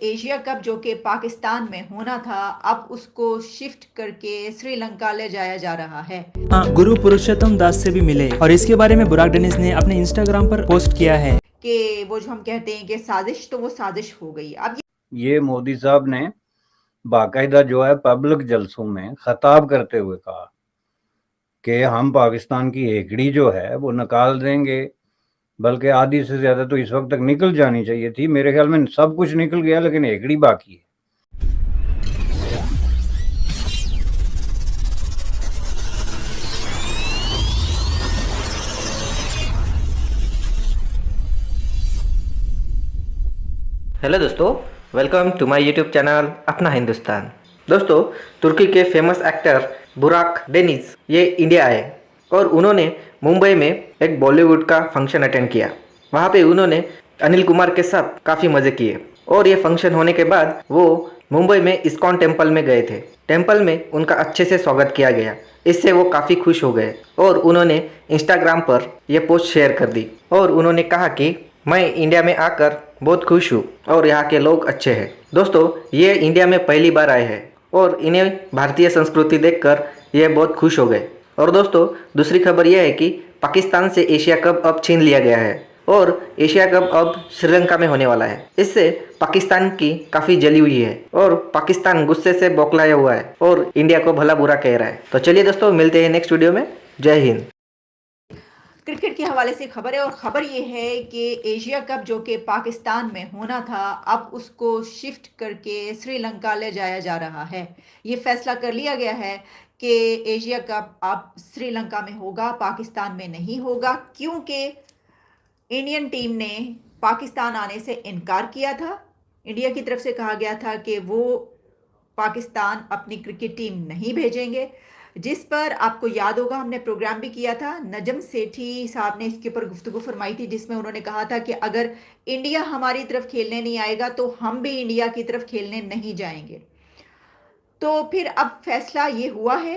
Asia cup जो कि पाकिस्तान में होना था, अब उसको शिफ्ट करके श्रीलंका ले जाया जा रहा है। हाँ, गुरु पुरुषोत्तम दास से भी मिले और इसके बारे में बुराक डेनिस ने अपने इंस्टाग्राम पर पोस्ट किया है कि वो जो हम कहते हैं कि साजिश, तो वो साजिश हो गई। अब ये मोदी साहब ने बाकायदा जो है पब्लिक जलसों में खिताब करते हुए कहा कि हम पाकिस्तान की हेकड़ी जो है वो निकाल देंगे, बल्कि आधी से ज्यादा तो इस वक्त तक निकल जानी चाहिए थी। मेरे ख्याल में सब कुछ निकल गया, लेकिन हेकड़ी बाकी है। हेलो दोस्तों, welcome to my YouTube channel Apna Hindustan. दोस्तों, तुर्की के फेमस एक्टर बुराक डेनिस ये इंडिया आए और उन्होंने मुंबई में एक बॉलीवुड का फंक्शन अटेंड किया। वहाँ पे उन्होंने अनिल कुमार के साथ काफ़ी मज़े किए और ये फंक्शन होने के बाद वो मुंबई में इस्कॉन टेम्पल में गए थे। टेम्पल में उनका अच्छे से स्वागत किया गया, इससे वो काफ़ी खुश हो गए और उन्होंने इंस्टाग्राम पर यह पोस्ट शेयर कर दी और उन्होंने कहा कि मैं इंडिया में आकर बहुत खुश हूँ और यहाँ के लोग अच्छे हैं। दोस्तों, ये इंडिया में पहली बार आए हैं और इन्हें भारतीय संस्कृति देखकर ये बहुत खुश हो गए। और दोस्तों, दूसरी खबर यह है कि पाकिस्तान से एशिया कप अब छीन लिया गया है और एशिया कप अब श्रीलंका में होने वाला है। इससे पाकिस्तान की काफ़ी जली हुई है और पाकिस्तान गुस्से से बौखलाया हुआ है और इंडिया को भला बुरा कह रहा है। तो चलिए दोस्तों, मिलते हैं नेक्स्ट वीडियो में। जय हिंद। क्रिकेट के हवाले से खबर है और खबर ये है कि एशिया कप जो कि पाकिस्तान में होना था, अब उसको शिफ्ट करके श्रीलंका ले जाया जा रहा है। ये फैसला कर लिया गया है कि एशिया कप अब श्रीलंका में होगा, पाकिस्तान में नहीं होगा, क्योंकि इंडियन टीम ने पाकिस्तान आने से इनकार किया था। इंडिया की तरफ से कहा गया था कि वो पाकिस्तान अपनी क्रिकेट टीम नहीं भेजेंगे, जिस पर आपको याद होगा हमने प्रोग्राम भी किया था। नजम सेठी साहब ने इसके ऊपर गुफ्तगू फरमाई थी, जिसमें उन्होंने कहा था कि अगर इंडिया हमारी तरफ खेलने नहीं आएगा तो हम भी इंडिया की तरफ खेलने नहीं जाएंगे। तो फिर अब फैसला ये हुआ है,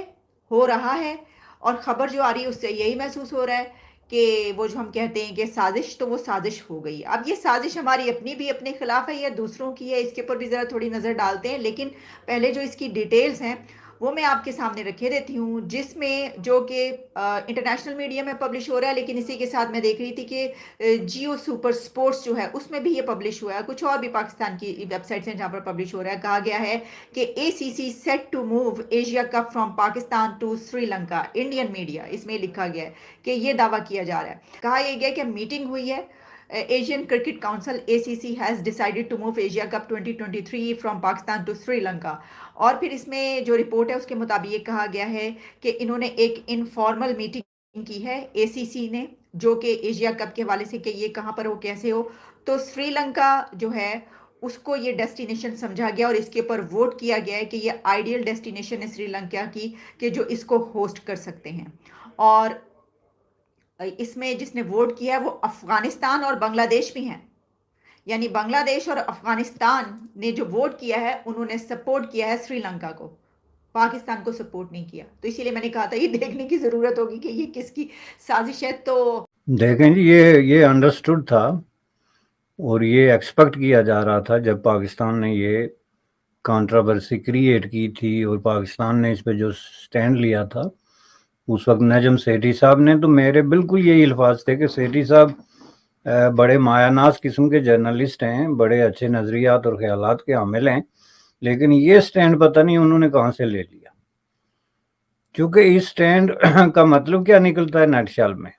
हो रहा है, और ख़बर जो आ रही है उससे यही महसूस हो रहा है कि वो जो हम कहते हैं कि साजिश, तो वो साजिश हो गई। अब ये साजिश हमारी अपनी भी अपने खिलाफ है या दूसरों की है, इसके ऊपर भी ज़रा थोड़ी नज़र डालते हैं। लेकिन पहले जो इसकी डिटेल्स हैं वो मैं आपके सामने रखे देती हूँ, जिसमें जो कि इंटरनेशनल मीडिया में पब्लिश हो रहा है, लेकिन इसी के साथ मैं देख रही थी कि जियो सुपर स्पोर्ट्स जो है उसमें भी ये पब्लिश हुआ है। कुछ और भी पाकिस्तान की वेबसाइट्स हैं जहाँ पर पब्लिश हो रहा है। कहा गया है कि ACC set to move Asia Cup from Pakistan to Sri Lanka. Indian media, इसमें लिखा गया है कि ये दावा किया जा रहा है। कहा यह गया कि मीटिंग हुई है, Asian cricket council ACC has decided to move Asia Cup 2023 from Pakistan to Sri Lanka. और फिर इसमें जो रिपोर्ट है उसके मुताबिक ये कहा गया है कि इन्होंने एक इनफॉर्मल मीटिंग की है ACC ने, जो कि एशिया कप के हवाले से कि ये कहाँ पर हो, कैसे हो। तो श्रीलंका जो है उसको ये डेस्टिनेशन समझा गया और इसके ऊपर वोट किया गया है कि ये आइडियल डेस्टिनेशन है श्रीलंका की, कि जो इसको होस्ट कर सकते हैं। और इसमें जिसने वोट किया है वो अफगानिस्तान और बांग्लादेश भी हैं। यानी बांग्लादेश और अफगानिस्तान ने जो वोट किया है उन्होंने सपोर्ट किया है श्रीलंका को, पाकिस्तान को सपोर्ट नहीं किया। तो इसीलिए मैंने कहा था ये देखने की ज़रूरत होगी कि ये किसकी साजिश है। तो देखें जी, ये अंडरस्टूड था और ये एक्सपेक्ट किया जा रहा था। जब पाकिस्तान ने ये कंट्रोवर्सी क्रिएट की थी और पाकिस्तान ने इस पे जो स्टैंड लिया था उस वक्त नजम सेठी साहब ने, तो मेरे बिल्कुल यही अल्फाज थे कि सेठी साहब बड़े मायानाज किस्म के जर्नलिस्ट हैं, बड़े अच्छे नज़रियात और ख्यालात के हामिल हैं, लेकिन ये स्टैंड पता नहीं उन्होंने कहाँ से ले लिया। क्योंकि इस स्टैंड का मतलब क्या निकलता है नटशल में,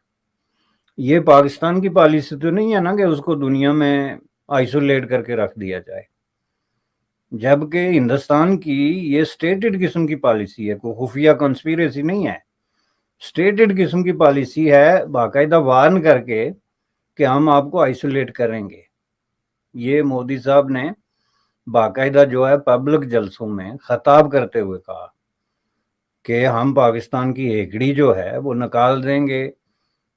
ये पाकिस्तान की पॉलिसी तो नहीं है ना कि उसको दुनिया में आइसोलेट करके रख दिया जाए, जबकि हिंदुस्तान की ये स्टेटेड किस्म की पॉलिसी है, कोई खुफिया कंस्पिरेसी नहीं है। स्टेटेड किस्म की पॉलिसी है, बाकायदा वार्न करके कि हम आपको आइसोलेट करेंगे। ये मोदी साहब ने बाकायदा जो है पब्लिक जलसों में खिताब करते हुए कहा कि हम पाकिस्तान की हेकड़ी जो है वो निकाल देंगे,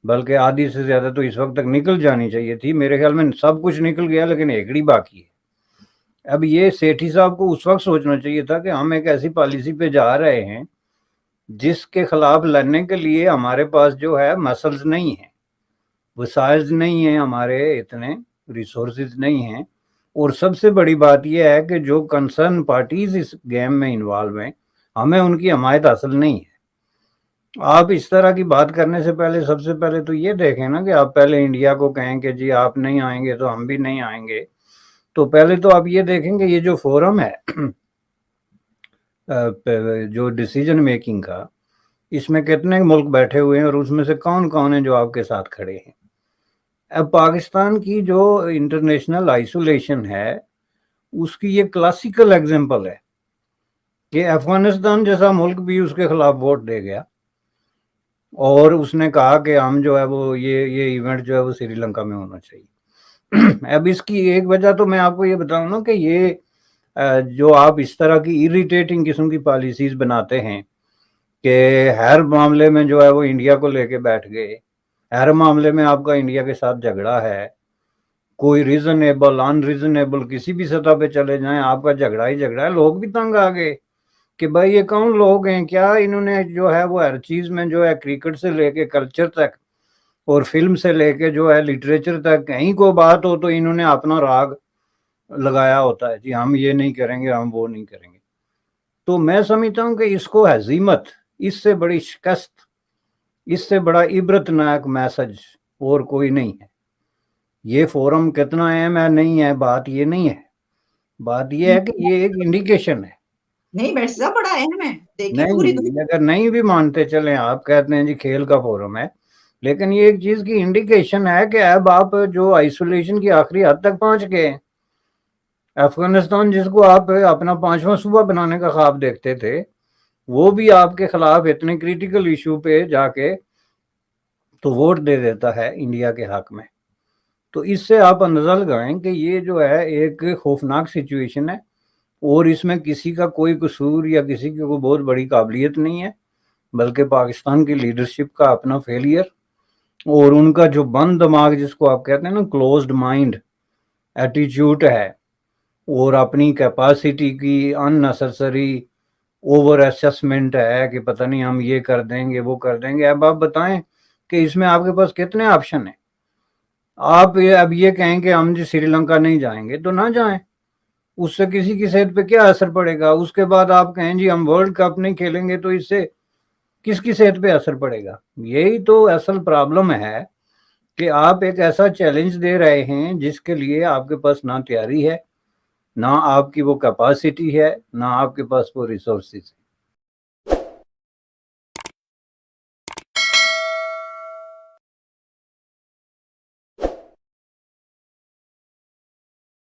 बल्कि आधी से ज़्यादा तो इस वक्त तक निकल जानी चाहिए थी। मेरे ख्याल में सब कुछ निकल गया, लेकिन हेकड़ी बाकी है। अब ये सेठी साहब को उस वक्त सोचना चाहिए था कि हम एक ऐसी पॉलिसी पे जा रहे हैं जिसके खिलाफ लड़ने के लिए हमारे पास जो है मसल्स नहीं है, वसाइल्स नहीं है, हमारे इतने रिसोर्सेज नहीं हैं और सबसे बड़ी बात यह है कि जो कंसर्न पार्टीज इस गेम में इन्वॉल्व हैं, हमें उनकी हमायत हासिल नहीं है। आप इस तरह की बात करने से पहले सबसे पहले तो ये देखें ना कि आप पहले इंडिया को कहें कि जी आप नहीं आएंगे तो हम भी नहीं आएंगे। तो पहले तो आप ये देखेंगे ये जो फोरम है जो डिसीजन मेकिंग का, इसमें कितने मुल्क बैठे हुए हैं और उसमें से कौन कौन है जो आपके साथ खड़े हैं। अब पाकिस्तान की जो इंटरनेशनल आइसोलेशन है उसकी ये क्लासिकल एग्जांपल है कि अफगानिस्तान जैसा मुल्क भी उसके खिलाफ वोट दे गया और उसने कहा कि हम जो है वो ये इवेंट जो है वो श्रीलंका में होना चाहिए। अब इसकी एक वजह तो मैं आपको ये बताऊं ना कि ये जो आप इस तरह की इरिटेटिंग किस्म की पॉलिसीज बनाते हैं कि हर मामले में जो है वो इंडिया को लेके बैठ गए, हर मामले में आपका इंडिया के साथ झगड़ा है, कोई रीजनेबल अनरीजनेबल किसी भी सतह पे चले जाएं आपका झगड़ा ही झगड़ा है। लोग भी तंग आ गए कि भाई ये कौन लोग हैं, क्या इन्होंने जो है वो हर चीज में जो है क्रिकेट से लेके कल्चर तक और फिल्म से लेके जो है लिटरेचर तक कहीं को बात हो तो इन्होंने अपना राग लगाया होता है, जी हम ये नहीं करेंगे हम वो नहीं करेंगे। तो मैं समझता हूँ कि इसको हजीमत, इससे बड़ी शिकस्त, इससे बड़ा इबरतनाक मैसेज और कोई नहीं है। ये फोरम कितना अहम है नहीं है बात ये नहीं है, बात ये है कि ये एक इंडिकेशन है। नहीं बैठ साहब, बड़ा अहम है। देखिए पूरी नहीं अगर नहीं भी मानते चले, आप कहते हैं जी खेल का फोरम है, लेकिन ये एक चीज की इंडिकेशन है कि अब आप जो आइसोलेशन की आखिरी हद तक पहुंच गए हैं। अफगानिस्तान जिसको आप अपना 5वां सूबा बनाने का ख्वाब देखते थे, वो भी आपके खिलाफ इतने क्रिटिकल इशू पे जाके तो वोट दे देता है इंडिया के हक में। तो इससे आप अंदाजा लगाएं कि ये जो है एक खौफनाक सिचुएशन है और इसमें किसी का कोई कसूर या किसी की कोई बहुत बड़ी काबिलियत नहीं है, बल्कि पाकिस्तान की लीडरशिप का अपना फेलियर और उनका जो बंद दिमाग जिसको आप कहते हैं ना क्लोज्ड माइंड एटीट्यूड है और अपनी कैपेसिटी की अननेसेसरी ओवर असेसमेंट है कि पता नहीं हम ये कर देंगे वो कर देंगे। अब आप बताएं कि इसमें आपके पास कितने ऑप्शन हैं। आप अब ये कहें कि हम जी श्रीलंका नहीं जाएंगे तो ना जाएं, उससे किसी की सेहत पे क्या असर पड़ेगा। उसके बाद आप कहें जी हम वर्ल्ड कप नहीं खेलेंगे तो इससे किसकी सेहत पे असर पड़ेगा। यही तो असल प्रॉब्लम है कि आप एक ऐसा चैलेंज दे रहे हैं जिसके लिए आपके पास ना तैयारी है, ना आपकी वो कैपेसिटी है, ना आपके पास वो रिसोर्सेज है।